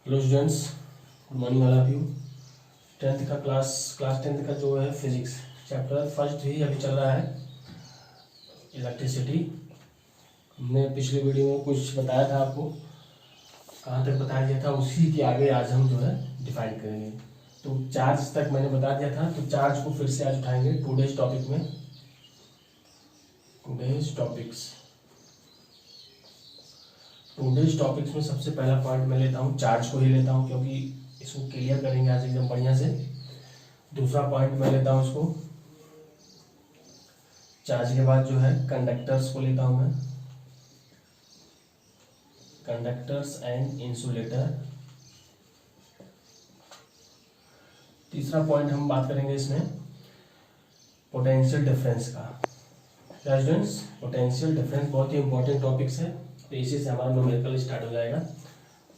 Hello students, good morning all of you. Tenth का class tenth का जो है फिजिक्स चैप्टर फर्स्ट ही अभी चल रहा है, इलेक्ट्रिसिटी। हमने पिछले वीडियो में कुछ बताया था आपको, कहाँ तक बताया गया था, उसी के आगे आज हम जो है डिफाइन करेंगे। तो चार्ज तक मैंने बता दिया था, तो चार्ज को फिर से आज उठाएंगे टुडेज टॉपिक में। टुडेज टॉपिक्स में सबसे पहला पॉइंट मैं लेता हूँ, चार्ज को ही लेता हूँ क्योंकि इसको क्लियर करेंगे आज एकदम बढ़िया से। दूसरा पॉइंट मैं लेता हूँ इसको, चार्ज के बाद जो है कंडक्टर्स को लेता हूँ मैं, कंडक्टर्स एंड इंसुलेटर। तीसरा पॉइंट हम बात करेंगे इसमें पोटेंशियल डिफरेंस का। क्या स्टूडेंट्स, पोटेंशियल डिफरेंस बहुत ही इंपॉर्टेंट टॉपिक्स है, तो इसी से हमारा न्यूमेरिकल स्टार्ट हो जाएगा।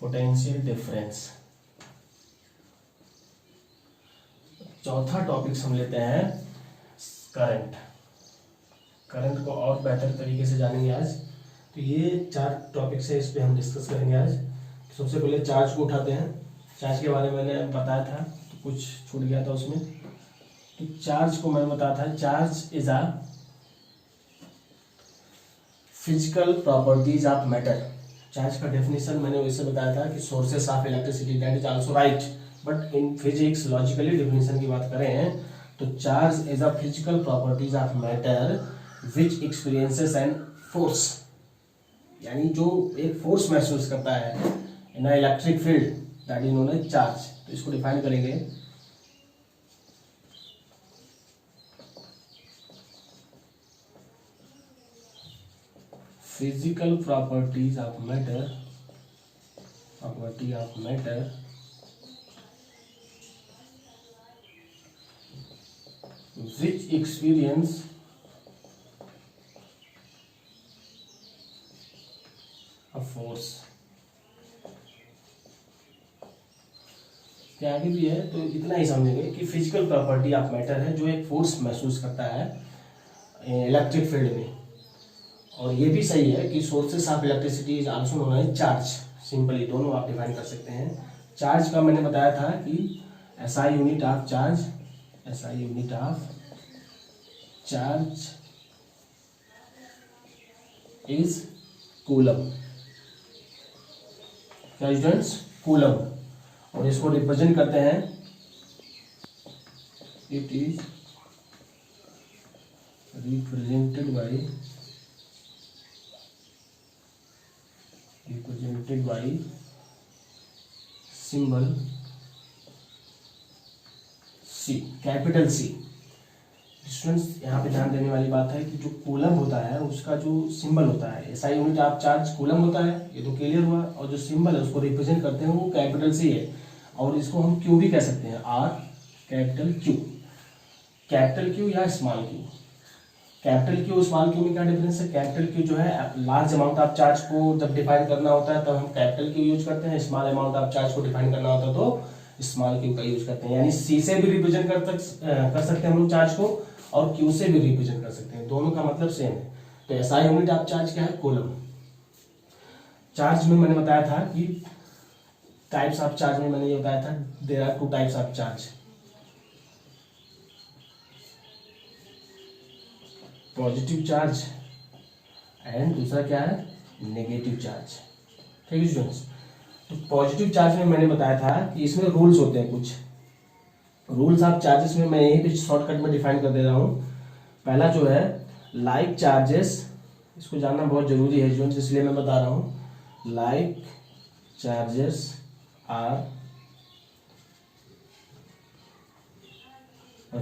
Potential difference. चौथा टॉपिक्स हम लेते हैं करंट। करंट को और बेहतर तरीके से जानेंगे आज। तो ये चार टॉपिक्स है, इस पे हम डिस्कस करेंगे आज। तो सबसे पहले चार्ज को उठाते हैं। चार्ज के बारे में मैंने बताया था, तो कुछ छूट गया था उसमें। तो चार्ज को मैंने बताया था, charge is a physical properties of matter. Charge का डेफिनेशन मैंने वैसे बताया था कि sources of electricity, that is also right, but in physics logically definition की बात करें तो charge is a physical properties of matter which experiences and force, यानी जो एक फोर्स महसूस करता है in a electric field, that is known as charge. तो इसको डिफाइन करेंगे, physical properties of matter, which experience a force। क्या आगे भी है, तो इतना ही समझेंगे कि फिजिकल प्रॉपर्टी ऑफ मैटर है जो एक फोर्स महसूस करता है इलेक्ट्रिक फील्ड में। और ये भी सही है कि sources of electricity is also known as charge. Simply दोनों आप डिफाइन कर सकते हैं। चार्ज का मैंने बताया था कि SI unit of charge, is coulomb. क्या स्टूडेंट्स, कूलम। और इसको रिप्रेजेंट करते हैं, it is represented by symbol C, capital C। Students यहाँ पे ध्यान देने वाली बात है कि जो कूलम होता है उसका जो सिंबल होता है, SI unit of charge coulomb होता है, ये तो क्लियर हुआ। और जो सिंबल है उसको रिप्रेजेंट करते हैं वो कैपिटल C है, और इसको हम क्यू भी कह सकते हैं, R कैपिटल क्यू या small Q. Capital Q small Q में क्या डिफरेंस है? कैपिटल क्यू जो है लार्ज अमाउंट ऑफ चार्ज को जब डिफाइन करना होता है तब हम कैपिटल क्यू यूज करते हैं, स्मॉल अमाउंट ऑफ चार्ज को डिफाइन करना होता है तो स्मॉल क्यू का यूज करते हैं। यानी सी से भी रिप्रेजेंट कर सकते हैं हम लोग चार्ज को, और क्यू से भी रिप्रेजेंट कर सकते हैं, दोनों का मतलब सेम है। तो एसआई यूनिट ऑफ चार्ज क्या है? कूलम। चार्ज में मैंने बताया था कि टाइप्स ऑफ चार्ज में मैंने ये बताया था, there are two types of charge, positive charge and दूसरा क्या है? Negative charge. ठीक है स्टूडेंट्स, तो पॉजिटिव चार्ज में मैंने बताया था कि इसमें रूल्स होते हैं, कुछ रूल्स ऑफ चार्जेस में मैं यहीं पे शॉर्टकट में डिफाइन कर दे रहा हूँ। पहला जो है लाइक चार्जेस, इसको जानना बहुत जरूरी है स्टूडेंट्स, इसलिए मैं बता रहा हूँ। Like charges are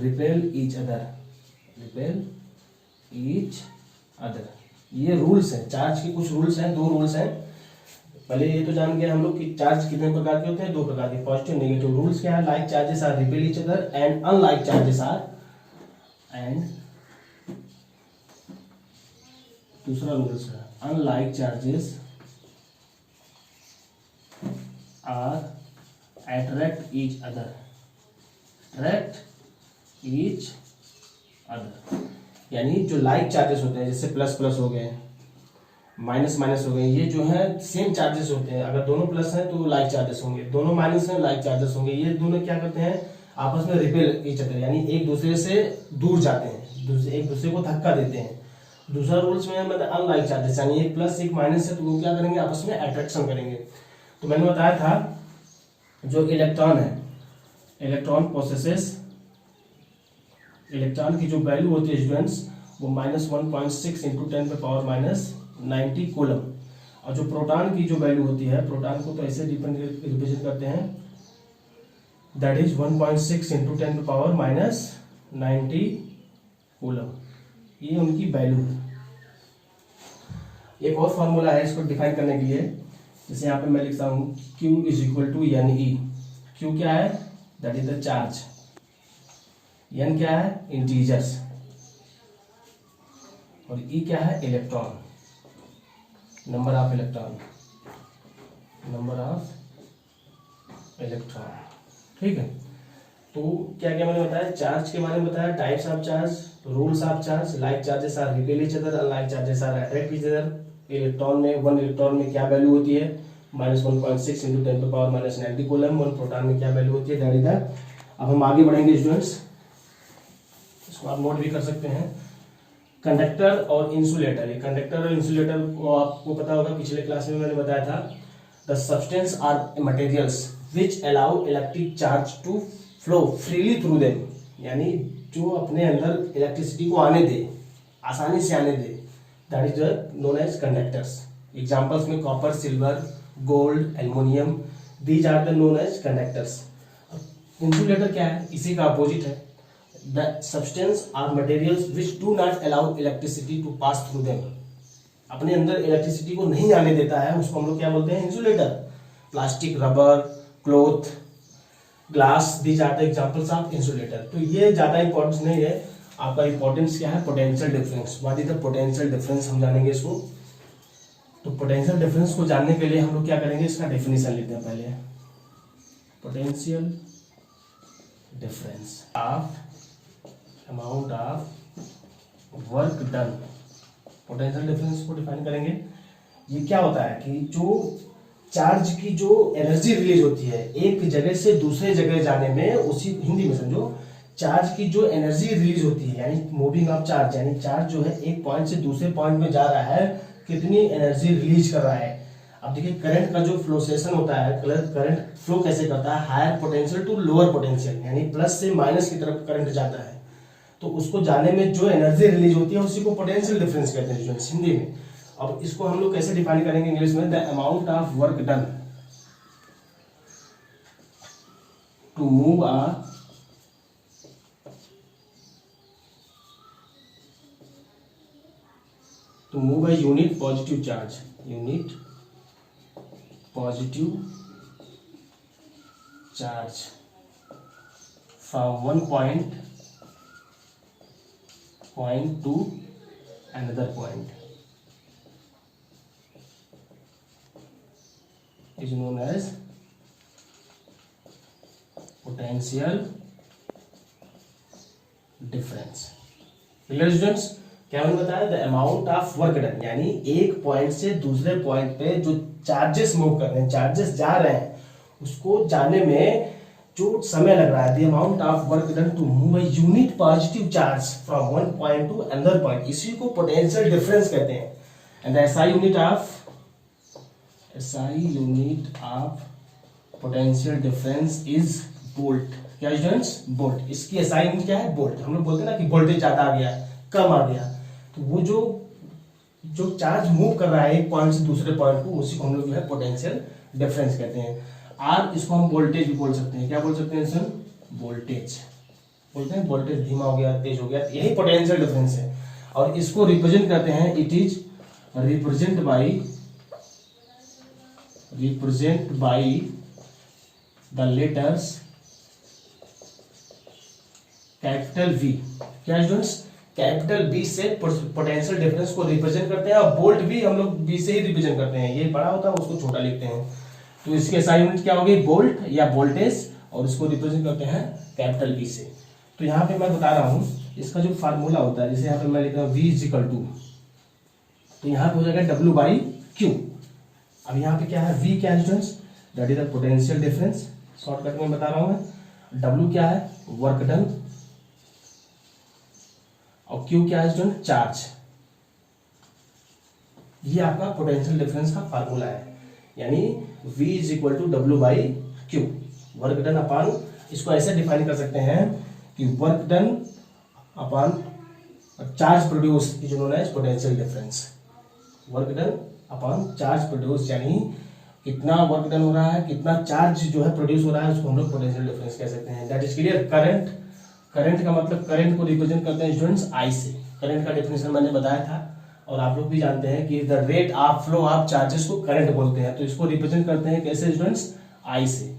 repel each other. ये रूल्स हैं, चार्ज के कुछ रूल्स हैं, दो रूल्स हैं। पहले ये तो जान गए हम लोग कि चार्ज कितने प्रकार के होते हैं, दो प्रकार के, पॉजिटिव नेगेटिव। रूल्स क्या है? Like charges are repel each other and unlike charges are, and दूसरा रूल्स है unlike charges are attract each other. यानी जो लाइक चार्जेस होते हैं, जैसे प्लस प्लस हो गए, माइनस माइनस हो गए, ये जो है सेम चार्जेस होते हैं, अगर दोनों प्लस हैं तो लाइक चार्जेस होंगे, दोनों माइनस हैं लाइक चार्जेस होंगे। ये दोनों क्या करते हैं आपस में रिपेल ईच अदर, यानी एक दूसरे से दूर जाते हैं, एक दूसरे को धक्का देते हैं। दूसरा रूल्स में मतलब अनलाइक चार्जेस, यानी एक प्लस एक माइनस है तो वो क्या करेंगे आपस में अट्रैक्शन करेंगे। तो मैंने बताया था जो इलेक्ट्रॉन है, इलेक्ट्रॉन प्रोसेसेस, इलेक्ट्रॉन की जो वैल्यू होती है स्टूडेंट्स वो -1.6 इंटू 10⁻90 कूलम, और जो प्रोटॉन की जो वैल्यू होती है, प्रोटॉन को तो ऐसे रिप्रेजेंट करते हैं, दैट इज 1.6 इंटू 10⁻90 कूलम, ये उनकी वैल्यू है। एक और फॉर्मूला है इसको डिफाइन करने के लिए, जैसे यहाँ पे मैं लिखता हूँ Q is equal to NE। Q क्या है, that is the charge, N क्या है इंटीजर्स, और E क्या है electron, number of electron, number of electron. ठीक है, तो क्या क्या मैंने बताया, चार्ज के बारे में बताया, types of charge, rules of charge, like charges are repel each other, unlike charges are attract each other. Electron में, वन इलेक्ट्रॉन में क्या वैल्यू होती है, -1.6 इंटू 10⁻90 कूलम। वन प्रोटॉन में क्या वैल्यू होती है, दैट इज द। अब हम आगे बढ़ेंगे स्टूडेंट्स, इसको आप नोट भी कर सकते हैं। कंडक्टर और इंसुलेटर, ये कंडक्टर और इंसुलेटर को आपको पता होगा, पिछले क्लास में मैंने बताया था, the substance are materials which allow electric charge to flow freely through them, यानी जो अपने अंदर इलेक्ट्रिसिटी को आने दे, आसानी से आने दे, that is known as conductors. Examples में copper, silver, gold, aluminium, these are the known as conductors. Insulator क्या है, इसी का अपोजिट है, the substance are materials which do not allow electricity to pass through them, अपने अंदर electricity को नहीं आने देता है, उसको हम लोग क्या बोलते हैं, insulator. Plastic, rubber, cloth, glass, these are the examples of insulator. तो ये ज्यादा इंपॉर्टेंस नहीं है, आपका इंपॉर्टेंस क्या है, potential difference. What is the potential difference, हम जानेंगे इसको। तो पोटेंशियल डिफरेंस को जानने के लिए हम लोग क्या करेंगे, इसका डेफिनेशन लेते हैं पहले। Potential difference of amount of work done, potential difference को डिफाइन करेंगे। ये क्या होता है कि जो चार्ज की जो एनर्जी रिलीज होती है एक जगह से दूसरे जगह जाने में, उसी हिंदी में समझो, चार्ज की जो एनर्जी रिलीज होती है, यानी मूविंग ऑफ चार्ज, यानी चार्ज जो है एक पॉइंट से दूसरे पॉइंट में जा रहा है, कितनी एनर्जी रिलीज कर रहा है। अब देखिए करंट का जो फ्लोसेशन होता है, करंट फ्लो कैसे करता है, higher potential to lower potential, यानी प्लस से माइनस की तरफ करंट जाता है, तो उसको जाने में जो एनर्जी रिलीज होती है उसी को पोटेंशियल डिफरेंस कहते हैं हिंदी में। अब इसको हम लोग कैसे डिफाइन करेंगे इंग्लिश में, the amount of work done to move a unit positive charge, unit positive charge from one point to another point is known as potential difference. Clear students? क्या मैंने बताया, the amount of work done, यानी एक point से दूसरे point पे जो charges move कर रहे हैं, चार्जेस जा रहे हैं, उसको जाने में जो समय लग रहा है, the amount of work done to move a unit positive charge from one point to another point, इसी को पोटेंशियल डिफरेंस कहते हैं। And the SI unit of potential difference is volt. क्या स्टूडेंट्स, वोल्ट। इसकी SI यूनिट क्या है, volt. हम लोग बोलते हैं ना कि वोल्टेज ज्यादा आ गया, कम आ गया, तो वो जो चार्ज मूव कर रहा है एक पॉइंट से दूसरे पॉइंट को, उसी को हम लोग जो है पोटेंशियल डिफरेंस कहते हैं। आर, इसको हम वोल्टेज भी बोल सकते हैं। क्या बोल सकते हैं सर, वोल्टेज बोलते हैं। वोल्टेज धीमा हो गया, तेज हो गया, यही पोटेंशियल डिफरेंस है। और इसको रिप्रेजेंट करते हैं, it is represent by the letters capital V। क्या स्टूडेंट्स, कैपिटल B से पोटेंशियल डिफरेंस को रिप्रेजेंट करते हैं, और वोल्ट भी हम लोग B से ही रिप्रेजेंट करते हैं। ये बड़ा होता है, उसको छोटा लिखते हैं। तो इसके SI यूनिट क्या होगी, वोल्ट या वोल्टेज, और इसको रिप्रेजेंट करते हैं कैपिटल B से। तो यहाँ पे मैं बता रहा हूँ इसका जो फार्मूला होता है, जैसे यहाँ पे मैं लिख रहा हूँ V इज इक्वल टू, तो यहाँ पे हो जाएगा डब्ल्यू बाई क्यू। अब यहाँ पे क्या है, वी क्या है students, that is the potential difference, shortcut में बता रहा हूँ मैं। डब्ल्यू क्या है, वर्क डन, और क्यू क्या है स्टूडेंट, चार्ज। ये आपका पोटेंशियल डिफरेंस का फार्मूला है, यानी V is equal to W by Q, work done upon, इसको ऐसे डिफाइन कर सकते हैं कि work done upon charge produce is known as potential difference. Work done upon charge produce, यानी कितना वर्क डन हो रहा है, कितना चार्ज जो है प्रोड्यूस हो रहा है, उसको हम लोग पोटेंशियल डिफरेंस कह सकते हैं। That is clear. Current, current का मतलब, करंट को रिप्रेजेंट करते हैं स्टूडेंट्स आई से। करंट का डेफिनेशन मैंने बताया था और आप लोग भी जानते हैं कि the rate of flow of charges को करंट बोलते हैं। तो इसको रिप्रेजेंट करते हैं कैसे स्टूडेंट्स, आई से।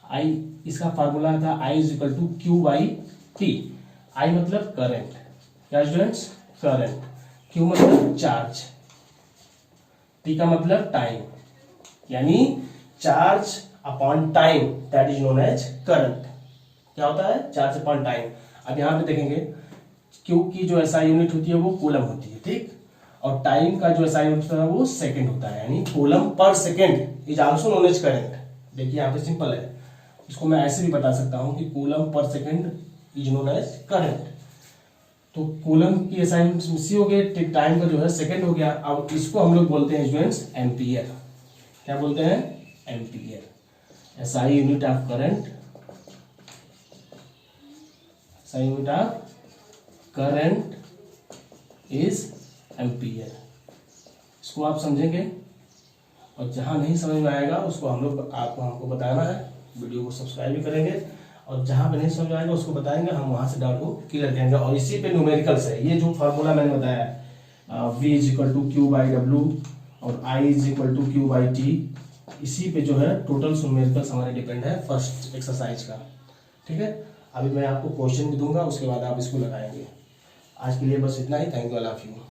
आई, इसका फार्मूला था I is equal to Q by T. I मतलब करंट, क्या स्टूडेंट्स, करंट। क्यू मतलब चार्ज, टी का मतलब टाइम, यानी charge upon time, that is known as current. क्या होता है, चार्ज अपॉन टाइम। अब यहाँ पे देखेंगे क्यू की जो एसआई यूनिट होती है वो कूलम होती है, ठीक, और टाइम का जो एसआई यूनिट होता है वो सेकंड होता है, यानी coulomb per second is also known as current. देखिए यहाँ पे सिंपल है, इसको मैं ऐसे भी बता सकता हूँ कि coulomb per second is known as current. तो कूलम की एसआई यूनिट सी हो गई, टाइम का जो है सेकंड हो गया। अब इसको हम लोग बोलते हैं स्टूडेंट्स एम्पियर। क्या बोलते हैं, ampere. SI unit of current, SI unit of current is ampere. इसको आप समझेंगे, और जहां नहीं समझ में आएगा उसको हम लोग हमको बताना है, वीडियो को सब्सक्राइब भी करेंगे, और जहां पे नहीं समझ में आएगा उसको बताएंगे, हम वहां से डाउट को क्लियर करेंगे। और इसी पे न्यूमेरिकल्स है, ये जो फार्मूला मैंने बताया V is equal to Q by W और I is equal to Q by T, इसी पे जो है टोटल न्यूमेरिकल्स हमारे डिपेंड है फर्स्ट एक्सरसाइज का, ठीक है। अभी मैं आपको क्वेश्चन भी दूंगा, उसके बाद आप इसको लगाएंगे। आज के लिए बस इतना ही। Thank you, I love you.